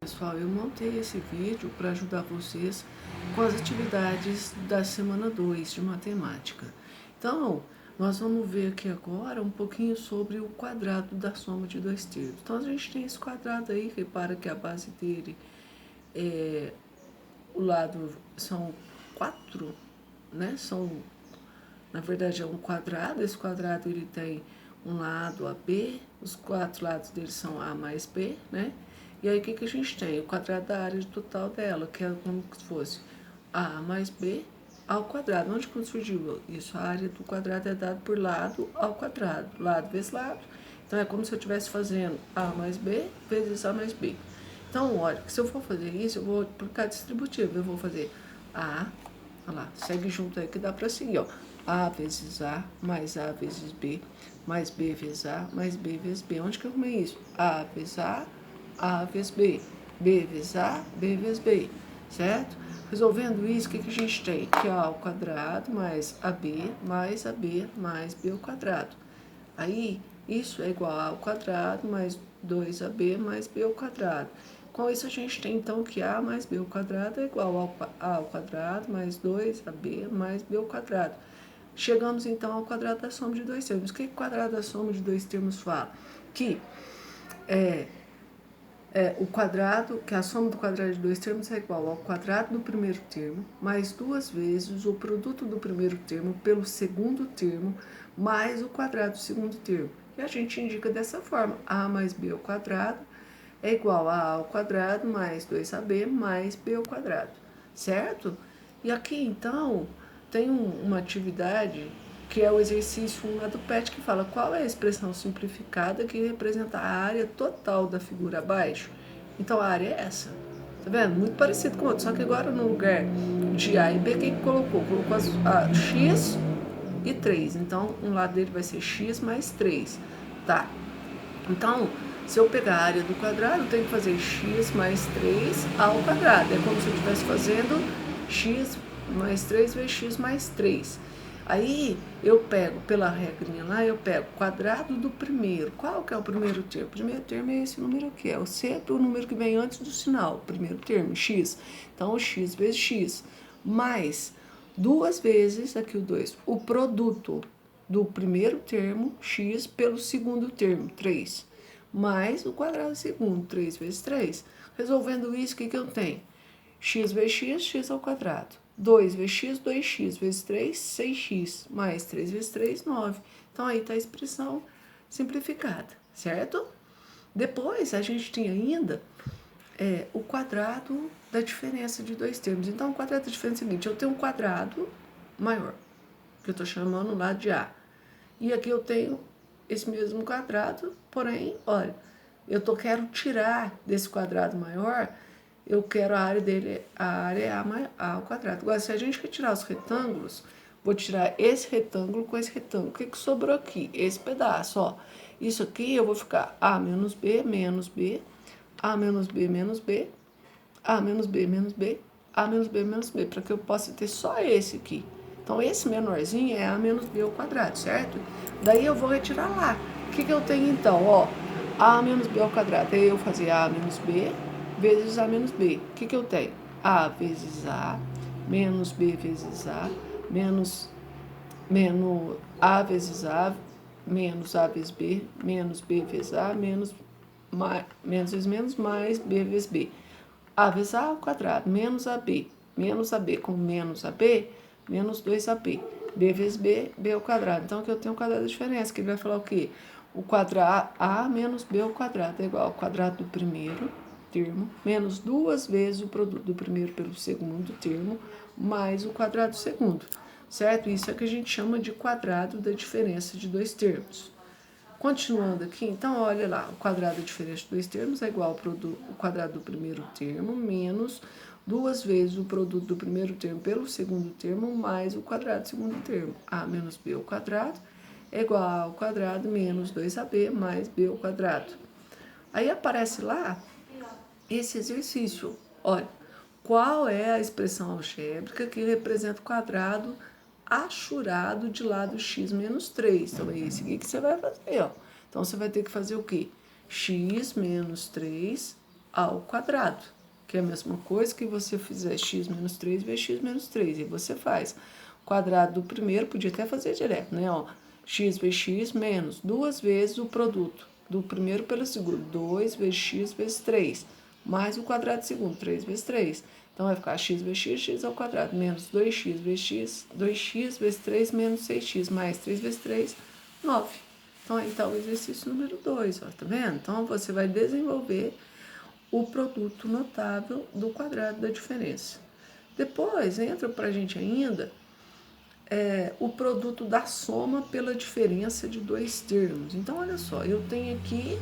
Pessoal, eu montei esse vídeo para ajudar vocês com as atividades da semana 2 de matemática. Então, nós vamos ver aqui agora um pouquinho sobre o quadrado da soma de dois termos. Então, a gente tem esse quadrado aí, repara que a base dele o lado são 4, né? Na verdade, é um quadrado. Esse quadrado ele tem um lado AB, os 4 lados dele são A mais B, né? E aí, o que a gente tem? O quadrado da área total dela, que é como se fosse A mais B ao quadrado. Onde que surgiu isso? A área do quadrado é dada por lado ao quadrado. Lado vezes lado. Então, é como se eu estivesse fazendo A mais B vezes A mais B. Então, olha, se eu for fazer isso, eu vou aplicar distributivo. Eu vou fazer A, olha lá, segue junto aí que dá para seguir, ó. A vezes A, mais A vezes B, mais B vezes A, mais B vezes B. Onde que eu arrumei isso? A vezes A vezes B, B vezes A, B vezes B, certo? Resolvendo isso, o que a gente tem? Que é A ao quadrado mais AB, mais AB, mais B ao quadrado. Aí, isso é igual a ao quadrado mais 2AB mais B ao quadrado. Com isso, a gente tem, então, que A mais B ao quadrado é igual a ao quadrado mais 2AB mais B ao quadrado. Chegamos, então, ao quadrado da soma de dois termos. O que o quadrado da soma de dois termos fala? Que o quadrado, que a soma do quadrado de dois termos é igual ao quadrado do primeiro termo, mais 2 vezes o produto do primeiro termo pelo segundo termo, mais o quadrado do segundo termo. E a gente indica dessa forma: A mais B ao quadrado é igual a ao quadrado mais 2AB mais B ao quadrado, certo? E aqui, então, tem uma atividade que é o exercício 1 lá do PET, que fala qual é a expressão simplificada que representa a área total da figura abaixo. Então, a área é essa. Tá vendo? Muito parecido com o outro, só que agora no lugar de A e B, o que colocou? Colocou a x e 3. Então, um lado dele vai ser x mais 3. Tá. Então, se eu pegar a área do quadrado, eu tenho que fazer x mais 3 ao quadrado. É como se eu estivesse fazendo x mais 3 vezes x mais 3. Aí, eu pego, pela regrinha lá, eu pego o quadrado do primeiro. Qual que é o primeiro termo? O primeiro termo é esse número aqui, é sempre o número que vem antes do sinal, o primeiro termo, x. Então, x vezes x, mais 2 vezes, aqui o 2, o produto do primeiro termo, x, pelo segundo termo, 3, mais o quadrado do segundo, 3 vezes 3. Resolvendo isso, o que eu tenho? X vezes x, x ao quadrado. 2 vezes x, 2x vezes 3, 6x, mais 3 vezes 3, 9. Então, aí está a expressão simplificada, certo? Depois, a gente tem ainda o quadrado da diferença de dois termos. Então, o quadrado da diferença é o seguinte: eu tenho um quadrado maior, que eu estou chamando lá de A. E aqui eu tenho esse mesmo quadrado, porém, olha, quero tirar desse quadrado maior, eu quero a área dele, a área é A ao quadrado. Agora, se a gente retirar os retângulos, vou tirar esse retângulo com esse retângulo. O que sobrou aqui? Esse pedaço, ó. Isso aqui eu vou ficar A menos B, menos B, A menos B, menos B, A menos B, menos B, A menos B, menos B, para que eu possa ter só esse aqui. Então, esse menorzinho é A menos B ao quadrado, certo? Daí eu vou retirar lá. O que eu tenho então? Ó, A menos B ao quadrado. Aí eu fazer A menos B vezes A menos B. O que eu tenho? A vezes A, menos B vezes A, menos A vezes A, menos A vezes B, menos B vezes A, menos vezes menos, mais B vezes B. A vezes A ao quadrado, menos AB com menos AB, menos 2AB. B vezes B, B ao quadrado. Então, aqui eu tenho o quadrado da diferença, que ele vai falar o quê? O quadrado A menos B ao quadrado é igual ao quadrado do primeiro termo, menos 2 vezes o produto do primeiro pelo segundo termo, mais o quadrado do segundo, certo? Isso é que a gente chama de quadrado da diferença de dois termos. Continuando aqui, então, olha lá, o quadrado da diferença de dois termos é igual ao quadrado do primeiro termo, menos 2 vezes o produto do primeiro termo pelo segundo termo, mais o quadrado do segundo termo. A menos B ao quadrado é igual ao quadrado menos 2AB mais B ao quadrado. Aí aparece lá esse exercício. Olha, qual é a expressão algébrica que representa o quadrado achurado de lado x menos 3? Então, é esse aqui que você vai fazer, ó. Então, você vai ter que fazer o quê? X menos 3 ao quadrado, que é a mesma coisa que você fizer x menos 3 vezes x menos 3. E você faz o quadrado do primeiro, podia até fazer direto, né? Ó, x vezes x menos 2 vezes o produto do primeiro pelo segundo, 2 vezes x vezes 3, mais o quadrado do segundo, 3 vezes 3. Então, vai ficar x vezes x, x ao quadrado, menos 2x vezes x, 2x vezes 3, menos 6x, mais 3 vezes 3, 9. Então, aí está o exercício número 2, ó, tá vendo? Então, você vai desenvolver o produto notável do quadrado da diferença. Depois, entra para a gente ainda o produto da soma pela diferença de dois termos. Então, olha só, eu tenho aqui,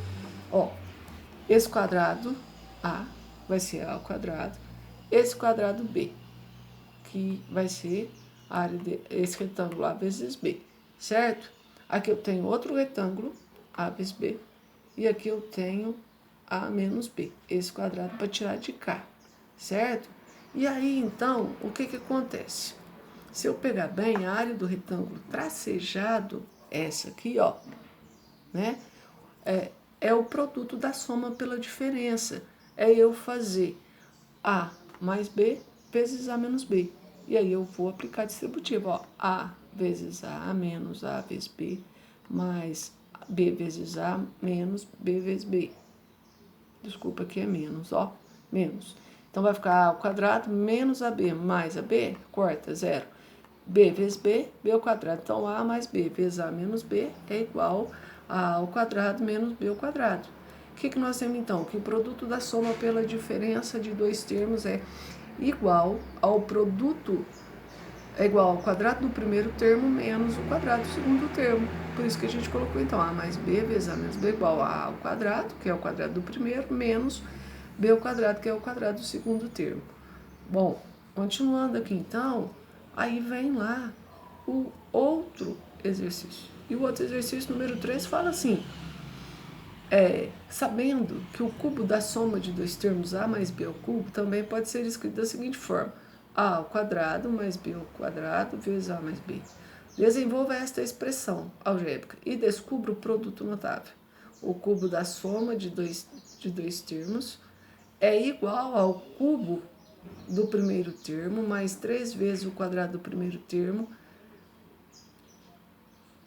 ó, esse quadrado A vai ser A ao quadrado, esse quadrado B, que vai ser a área esse retângulo A vezes B, certo? Aqui eu tenho outro retângulo, A vezes B, e aqui eu tenho A menos B, esse quadrado para tirar de cá, certo? E aí, então, o que acontece? Se eu pegar bem a área do retângulo tracejado, essa aqui, ó, né? É o produto da soma pela diferença. É eu fazer A mais B vezes A menos B. E aí eu vou aplicar distributivo, ó. A vezes A menos A vezes B, mais B vezes A menos B vezes B. Desculpa, aqui é menos, ó. Menos. Então, vai ficar A ao quadrado menos AB mais AB, corta, zero. B vezes B, B ao quadrado. Então, A mais B vezes A menos B é igual a ao quadrado menos B ao quadrado. O que nós temos, então? Que o produto da soma pela diferença de dois termos é igual ao produto, é igual ao quadrado do primeiro termo menos o quadrado do segundo termo. Por isso que a gente colocou, então, A mais B vezes A menos B igual a A ao quadrado, que é o quadrado do primeiro, menos B ao quadrado, que é o quadrado do segundo termo. Bom, continuando aqui, então, aí vem lá o outro exercício. E o outro exercício, número 3, fala assim, sabendo que o cubo da soma de dois termos A mais B ao cubo também pode ser escrito da seguinte forma, A ao quadrado mais B ao quadrado vezes A mais B. Desenvolva esta expressão algébrica e descubra o produto notável. O cubo da soma de dois termos é igual ao cubo do primeiro termo, mais 3 vezes o quadrado do primeiro termo,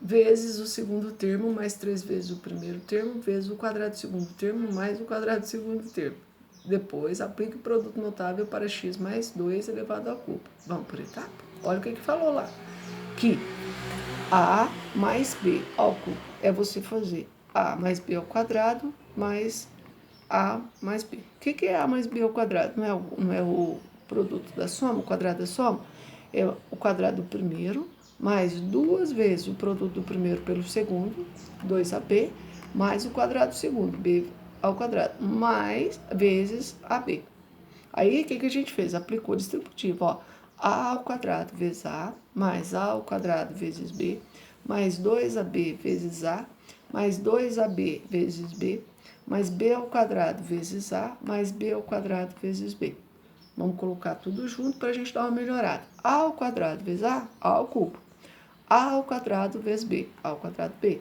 vezes o segundo termo, mais 3 vezes o primeiro termo, vezes o quadrado do segundo termo, mais o quadrado do segundo termo. Depois, aplique o produto notável para x mais 2 elevado ao cubo. Vamos por etapa? Olha o que falou lá. Que A mais B ao cubo é você fazer A mais B ao quadrado mais A mais B. O que é A mais B ao quadrado? Não é o produto da soma, o quadrado da soma? É o quadrado do primeiro, mais 2 vezes o produto do primeiro pelo segundo, 2AB, mais o quadrado do segundo, B ao quadrado, mais vezes AB. Aí, o que a gente fez? Aplicou o distributivo, ó. A ao quadrado vezes A, mais A ao quadrado vezes B, mais 2AB vezes A, mais 2AB vezes B, mais B ao quadrado vezes A, mais B ao quadrado vezes B. Vamos colocar tudo junto para a gente dar uma melhorada. A ao quadrado vezes A ao cubo. A ao quadrado vezes B, A ao quadrado B.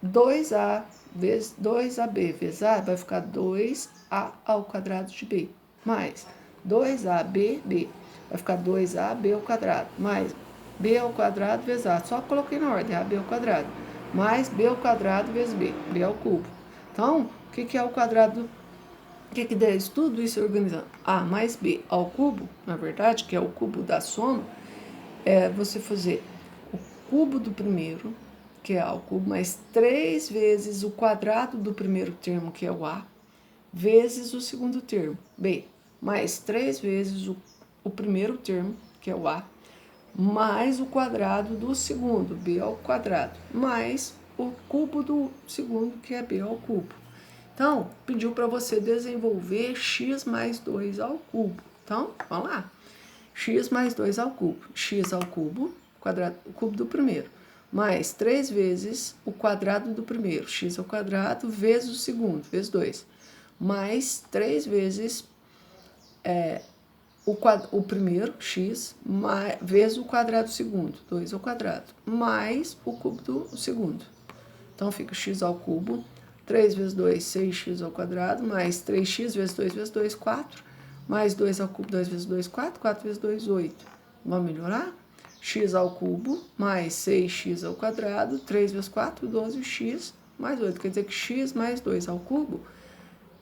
2A vezes 2AB vezes A vai ficar 2A ao quadrado de B. Mais 2AB, B. Vai ficar 2AB ao quadrado. Mais B ao quadrado vezes A. Só coloquei na ordem, AB ao quadrado. Mais B ao quadrado vezes B, B ao cubo. Então, o que é o quadrado? O que é isso? Tudo isso organizando. A mais B ao cubo, na verdade, que é o cubo da soma, é você fazer o cubo do primeiro, que é A ao cubo, mais 3 vezes o quadrado do primeiro termo, que é o A, vezes o segundo termo, B, mais 3 vezes o primeiro termo, que é o A, mais o quadrado do segundo, B ao quadrado, mais o cubo do segundo, que é B ao cubo. Então, pediu para você desenvolver x mais 2 ao cubo. Então, vamos lá. X mais 2 ao cubo. X ao cubo, o cubo do primeiro, mais 3 vezes o quadrado do primeiro, x ao quadrado, vezes o segundo, vezes 2. Mais 3 vezes o primeiro, x, vezes o quadrado do segundo, 2 ao quadrado, mais o cubo do segundo. Então, fica x ao cubo 3 vezes 2, 6x ao quadrado, mais 3x vezes 2 vezes 2, 4, mais 2 ao cubo, 2 vezes 2, 4, 4 vezes 2, 8. Vamos melhorar? X ao cubo, mais 6x ao quadrado, 3 vezes 4, 12x, mais 8. Quer dizer que x mais 2 ao cubo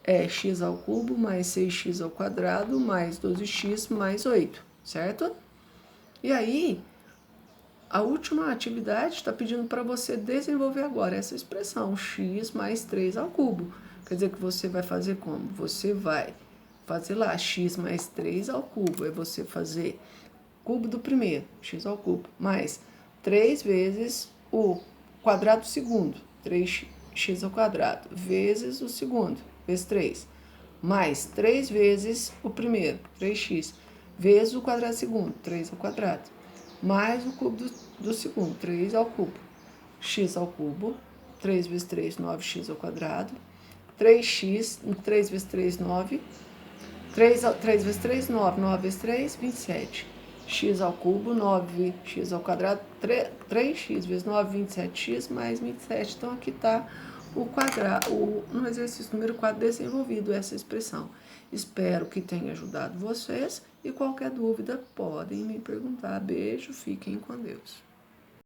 é x ao cubo, mais 6x ao quadrado, mais 12x, mais 8, certo? E aí, a última atividade está pedindo para você desenvolver agora essa expressão, x mais 3 ao cubo. Quer dizer que você vai fazer como? Você vai fazer lá x mais 3 ao cubo. É você fazer cubo do primeiro, x ao cubo, mais 3 vezes o quadrado do segundo, 3x ao quadrado, vezes o segundo, vezes 3, mais 3 vezes o primeiro, 3x, vezes o quadrado do segundo, 3 ao quadrado, mais o cubo do segundo, 3 ao cubo, x ao cubo, 3 vezes 3, 9x ao quadrado, 3x, 3 vezes 3, 9, 3 vezes 3, 9, 9 vezes 3, 27. X ao cubo, 9x ao quadrado, 3x vezes 9, 27x mais 27. Então, aqui está o quadrado, no exercício número 4 desenvolvido essa expressão. Espero que tenha ajudado vocês e qualquer dúvida podem me perguntar. Beijo, fiquem com Deus.